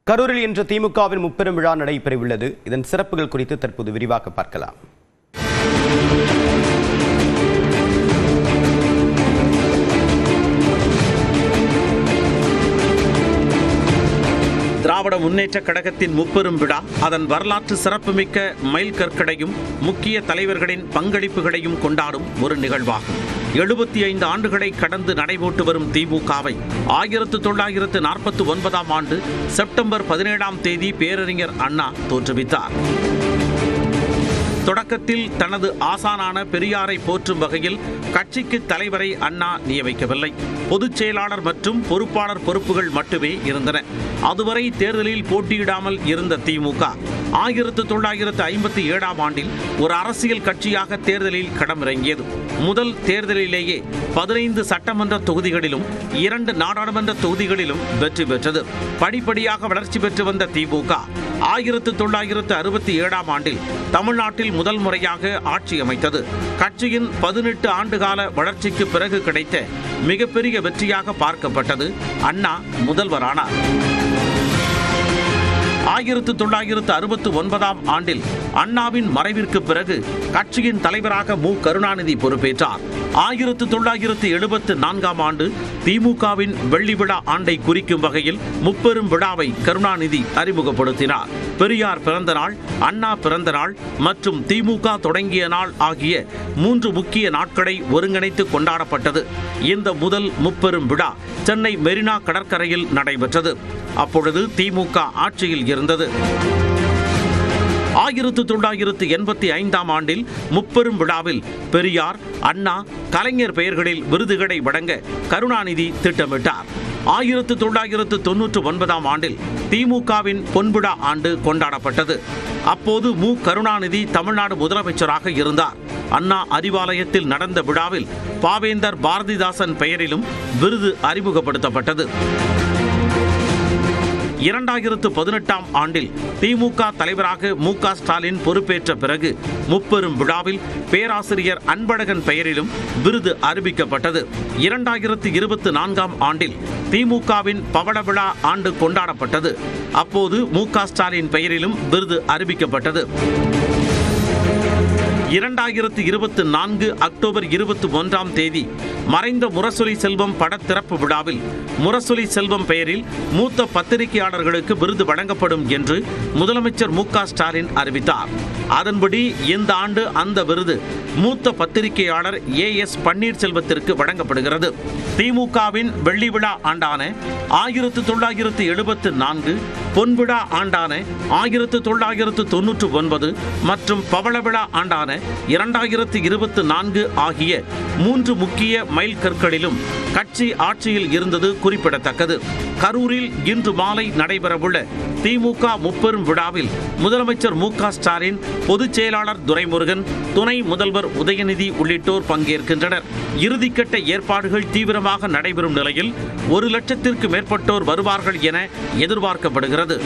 கரூரில் இன்று திமுகவின் முப்பெரும் விழா நடைபெறவுள்ளது. இதன் சிறப்புகள் குறித்து தற்போது விரிவாக பார்க்கலாம். திராவிட முன்னேற்ற கழகத்தின் முப்பெரும் விழா அதன் வரலாற்று சிறப்புமிக்க மைல் கற்களையும் முக்கிய தலைவர்களின் பங்களிப்புகளையும் கொண்டாடும் ஒரு நிகழ்வாகும். 75 ஆண்டுகளை கடந்து நடைபோட்டு வரும் திமுகவை 1949ஆம் ஆண்டு செப்டம்பர் 17ஆம் தேதி பேரறிஞர் அண்ணா தோற்றுவித்தார். தொடக்கத்தில் தனது ஆசானான பெரியாரை போற்றும் வகையில் கட்சிக்கு தலைவரை அண்ணா நியமிக்கவில்லை. பொதுச் செயலாளர் மற்றும் பொறுப்பாளர் பொறுப்புகள் மட்டுமே இருந்தன. அதுவரை தேர்தலில் போட்டியிடாமல் இருந்த திமுக 1957ஆம் ஆண்டில் ஒரு அரசியல் கட்சியாக தேர்தலில் களமிறங்கியது. முதல் தேர்தலிலேயே 15 சட்டமன்ற தொகுதிகளிலும் 2 நாடாளுமன்ற தொகுதிகளிலும் வெற்றி பெற்றது. படிப்படியாக வளர்ச்சி பெற்று வந்த திமுக 1967ஆம் ஆண்டில் தமிழ்நாட்டில் முதல் முறையாக ஆட்சி அமைத்தது. கட்சியின் 18 ஆண்டுகால வளர்ச்சிக்கு பிறகு கிடைத்த மிகப்பெரிய வெற்றியாக பார்க்கப்பட்டது. அண்ணா முதல்வரானார். 1969ஆம் ஆண்டில் அண்ணாவின் மறைவிற்கு பிறகு கட்சியின் தலைவராக மு. கருணாநிதி பொறுப்பேற்றார். 1974ஆம் ஆண்டு திமுகவின் வெள்ளி விழா ஆண்டை குறிக்கும் வகையில் முப்பெரும் விழாவை கருணாநிதி அறிமுகப்படுத்தினார். பெரியார் பிறந்த நாள், அண்ணா பிறந்த நாள் மற்றும் திமுக தொடங்கிய நாள் ஆகிய 3 முக்கிய நாட்களை ஒருங்கிணைத்து கொண்டாடப்பட்டது. இந்த முதல் முப்பெரும் விழா சென்னை மெரினா கடற்கரையில் நடைபெற்றது. அப்பொழுது திமுக ஆட்சியில் இருந்தது. 1985ஆம் ஆண்டில் முப்பெரும் விழாவில் பெரியார், அண்ணா, கலைஞர் பெயர்களில் விருதுகளை வழங்க கருணாநிதி திட்டமிட்டார். 1999ஆம் ஆண்டில் திமுகவின் பொன்விழா ஆண்டு கொண்டாடப்பட்டது. அப்போது மு. கருணாநிதி தமிழ்நாடு முதலமைச்சராக இருந்தார். அண்ணா அறிவாலயத்தில் நடந்த விழாவில் பாவேந்தர் பாரதிதாசன் பெயரிலும் விருது அறிமுகப்படுத்தப்பட்டது. 2018ஆம் ஆண்டில் திமுக தலைவராக மு. க. ஸ்டாலின் பொறுப்பேற்ற பிறகு முப்பெரும் விழாவில் பேராசிரியர் அன்பழகன் பெயரிலும் விருது அறிவிக்கப்பட்டது. 2024ஆம் ஆண்டில் திமுகவின் பவள விழா ஆண்டு கொண்டாடப்பட்டது. அப்போது மு. க. ஸ்டாலின் பெயரிலும் விருது அறிவிக்கப்பட்டது. 2024 அக்டோபர் 21ஆம் தேதி மறைந்த முரசொலி செல்வம் படத்திறப்பு விழாவில் முரசொலி செல்வம் பெயரில் மூத்த பத்திரிகையாளர்களுக்கு விருது வழங்கப்படும் என்று முதலமைச்சர் மு. க. ஸ்டாலின் அறிவித்தார். அதன்படி இந்த ஆண்டு அந்த விருது மூத்த பத்திரிகையாளர் A.S. பன்னீர்செல்வத்திற்கு வழங்கப்படுகிறது. திமுகவின் வெள்ளி விழா ஆண்டான 1974, பொன்விழா ஆண்டான 1999 மற்றும் பவள விழா ஆண்டான 2024 ஆகிய 3 முக்கிய மைல் கற்களிலும் கட்சி ஆட்சியில் இருந்தது குறிப்பிடத்தக்கது. கரூரில் இன்று மாலை நடைபெறவுள்ள திமுக முப்பெரும் விழாவில் முதலமைச்சர் மு. க. ஸ்டாலின், பொதுச் செயலாளர் துரைமுருகன், துணை முதல்வர் உதயநிதி உள்ளிட்டோர் பங்கேற்கின்றனர். இறுதிக்கட்ட ஏற்பாடுகள் தீவிரமாக நடைபெறும் நிலையில் 1 லட்சத்திற்கு மேற்பட்டோர் வருவார்கள் என எதிர்பார்க்கப்படுகிறது.